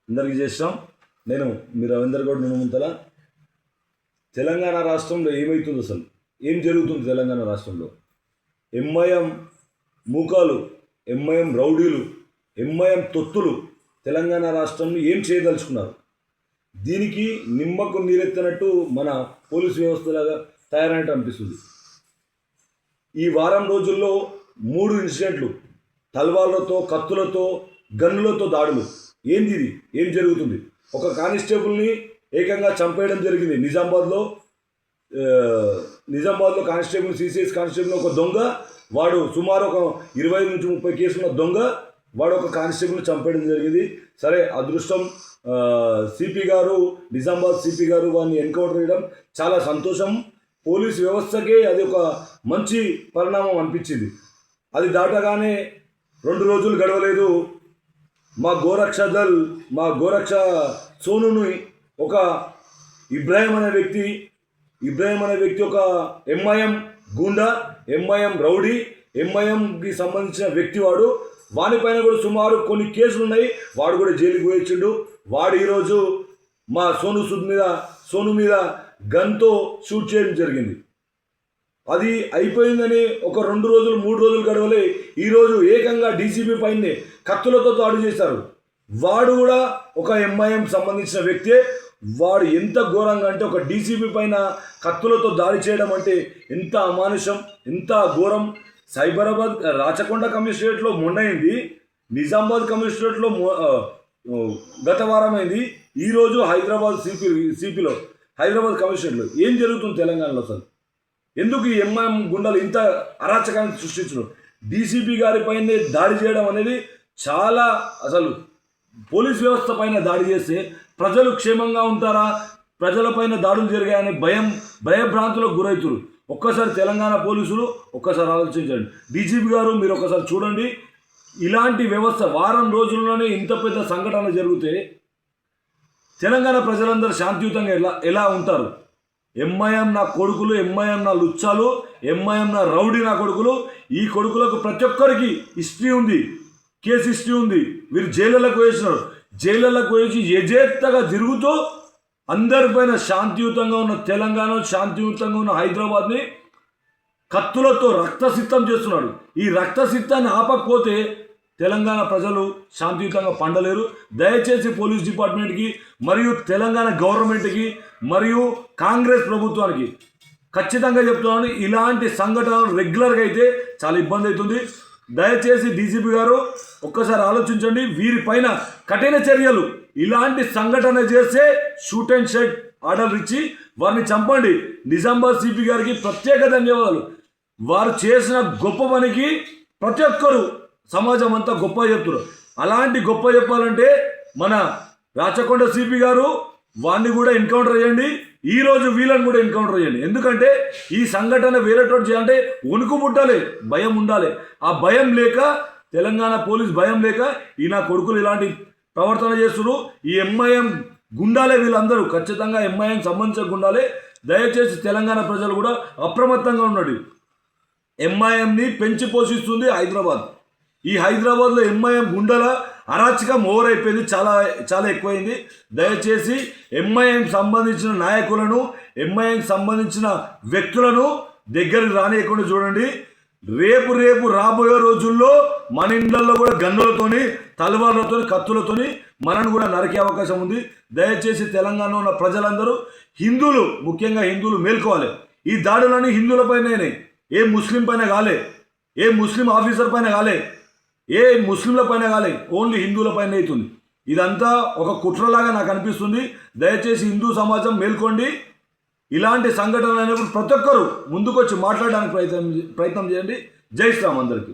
అందరికీ చేసాం. నేను మీ రవీందర్ గౌడ్ నిన్నముంతల. తెలంగాణ రాష్ట్రంలో ఏమవుతుంది, అసలు ఏం జరుగుతుంది తెలంగాణ రాష్ట్రంలో? ఎంఐఎం మూకాలు, ఎంఐఎం రౌడీలు, ఎంఐఎం తొత్తులు తెలంగాణ రాష్ట్రంలో ఏం చేయదలుచుకున్నారు? దీనికి నిమ్మకు నీరెత్తినట్టు మన పోలీసు వ్యవస్థలాగా తయారైనట్టు అనిపిస్తుంది. ఈ వారం రోజుల్లో 3 ఇన్సిడెంట్లు, తల్వార్లతో, కత్తులతో, గన్నులతో దాడులు. ఏంది ఇది? ఏం జరుగుతుంది? ఒక కానిస్టేబుల్ని ఏకంగా చంపేయడం జరిగింది నిజామాబాద్లో కానిస్టేబుల్, సిసిఎస్ కానిస్టేబుల్ ఒక దొంగ, వాడు సుమారు ఒక 25 నుంచి 30 కేసుల దొంగ, వాడు ఒక కానిస్టేబుల్ని చంపేయడం జరిగింది. సరే, అదృష్టం సిపి గారు, నిజామాబాద్ సిపి గారు వాడిని ఎన్కౌంటర్ చేయడం చాలా సంతోషం. పోలీస్ వ్యవస్థకే అది ఒక మంచి పరిణామం అనిపించింది. అది దాటగానే 2 రోజులు గడవలేదు, మా గోరక్ష సోనుని ఒక ఇబ్రాహిం అనే వ్యక్తి ఒక ఎంఐఎం గూండా, ఎంఐఎం రౌడీ, ఎంఐఎంకి సంబంధించిన వ్యక్తి. వాడిపైన కూడా సుమారు కొన్ని కేసులు ఉన్నాయి. వాడు కూడా జైలుకి పోయించిండు. వాడు ఈరోజు మా సోను మీద గన్తో షూట్ చేయడం జరిగింది. అది అయిపోయిందని ఒక 2 రోజులు 3 రోజులు గడవలే, ఈరోజు ఏకంగా డీసీపీ పైనే కత్తులతో దాడి చేశారు. వాడు కూడా ఒక ఎంఐఎం సంబంధించిన వ్యక్తే. వాడు ఎంత ఘోరంగా అంటే, ఒక డీసీపీ పైన కత్తులతో దాడి చేయడం అంటే ఎంత అమానుషం, ఎంత ఘోరం. సైబరాబాద్ రాచకొండ కమిషనరేట్లో మొన్నైంది, నిజామాబాద్ కమిషనరేట్లో గత వారం అయింది, ఈరోజు హైదరాబాద్ సిపిలో హైదరాబాద్ కమిషనరేట్లో. ఏం జరుగుతుంది తెలంగాణలో? అసలు ఎందుకు ఈ ఎంఐఎం గుండాలు ఇంత అరాచకాన్ని సృష్టించడం? డీసీపీ గారి పైనే దాడి చేయడం అనేది చాలా, అసలు పోలీస్ వ్యవస్థ పైన దాడి చేస్తే ప్రజలు క్షేమంగా ఉంటారా? ప్రజలపైన దాడులు జరిగాయని భయభ్రాంతులకు గురవుతారు. ఒక్కసారి తెలంగాణ పోలీసులు ఒక్కసారి ఆలోచించండి. డీజీపీ గారు, మీరు ఒకసారి చూడండి. ఇలాంటి వ్యవస్థ వారం రోజుల్లోనే ఇంత పెద్ద సంఘటన జరిగితే తెలంగాణ ప్రజలందరూ శాంతియుతంగా ఎలా ఉంటారు? ఎంఐఎం నా కొడుకులు, ఎంఐఎం నా లుచ్చాలు, ఎంఐఎం నా రౌడీ నా కొడుకులు. ఈ కొడుకులకు ప్రతి ఒక్కరికి హిస్టరీ ఉంది, కేసు హిస్టరీ ఉంది. వీరు జైళ్ళకు వేసినారు. జైళ్ళకు వేసి యజేత్తగా తిరుగుతూ అందరిపైన శాంతియుతంగా ఉన్న తెలంగాణ, శాంతియుతంగా ఉన్న హైదరాబాద్ని కత్తులతో రక్తసిద్ధం చేస్తున్నాడు. ఈ రక్తసిద్ధాన్ని ఆపకపోతే తెలంగాణ ప్రజలు శాంతియుతంగా పండలేరు. దయచేసి పోలీస్ డిపార్ట్మెంట్కి మరియు తెలంగాణ గవర్నమెంట్కి మరియు కాంగ్రెస్ ప్రభుత్వానికి ఖచ్చితంగా చెప్తున్నాను, ఇలాంటి సంఘటనలు రెగ్యులర్గా అయితే చాలా ఇబ్బంది అవుతుంది. దయచేసి డీసీపీ గారు ఒక్కసారి ఆలోచించండి. వీరిపైన కఠిన చర్యలు, ఇలాంటి సంఘటన చేస్తే షూట్ అండ్ షెడ్ ఆర్డర్లు ఇచ్చి వారిని చంపండి. నిజామాబాద్ సిపి గారికి ప్రత్యేక ధన్యవాదాలు. వారు చేసిన గొప్ప పనికి ప్రతి ఒక్కరు సమాజం అంతా గొప్ప చెప్తున్నారు. అలాంటి గొప్ప చెప్పాలంటే మన రాచకొండ సిపి గారు, వాడిని కూడా ఎన్కౌంటర్ చేయండి. ఈరోజు వీళ్ళని కూడా ఎన్కౌంటర్ చేయండి. ఎందుకంటే ఈ సంఘటన వేరేటోటి చేయాలంటే వణుకు పుట్టాలి, భయం ఉండాలి. ఆ భయం లేక, తెలంగాణ పోలీస్ భయం లేక ఈ నా కొడుకులు ఇలాంటి ప్రవర్తన చేస్తున్నారు. ఈ ఎంఐఎం గుండాలే వీళ్ళందరూ, ఖచ్చితంగా ఎంఐఎం సంబంధించిన గుండాలే. దయచేసి తెలంగాణ ప్రజలు కూడా అప్రమత్తంగా ఉండండి. ఎంఐఎంని పెంచి పోషిస్తుంది హైదరాబాద్. ఈ హైదరాబాద్లో ఎంఐఎం గుండాల అరాచకం ఓవర్ అయిపోయింది, చాలా చాలా ఎక్కువైంది. దయచేసి ఎంఐఎం సంబంధించిన నాయకులను, ఎంఐఎం సంబంధించిన వ్యక్తులను దగ్గరికి రానియకుండా చూడండి. రేపు రాబోయే రోజుల్లో మన ఇండ్లలో కూడా గన్నులతోని, తలవార్లతోని, కత్తులతోని మనను కూడా నరికే అవకాశం ఉంది. దయచేసి తెలంగాణలో ఉన్న ప్రజలందరూ, హిందువులు, ముఖ్యంగా హిందువులు మేల్కోవాలి. ఈ దాడులన్నీ హిందువుల పైన, ఏ ముస్లిం పైన కాలే, ఏ ముస్లిం ఆఫీసర్ పైన కాలే, ఏ ముస్లింల పైన కాలే, ఓన్లీ హిందువుల పైన అవుతుంది. ఇదంతా ఒక కుట్రలాగా నాకు అనిపిస్తుంది. దయచేసి హిందూ సమాజం మేల్కోండి. ఇలాంటి సంఘటనలు అయినప్పుడు ప్రతి ఒక్కరూ ముందుకొచ్చి మాట్లాడడానికి ప్రయత్నం చేయండి. జై శ్రీరామ్ అందరికీ.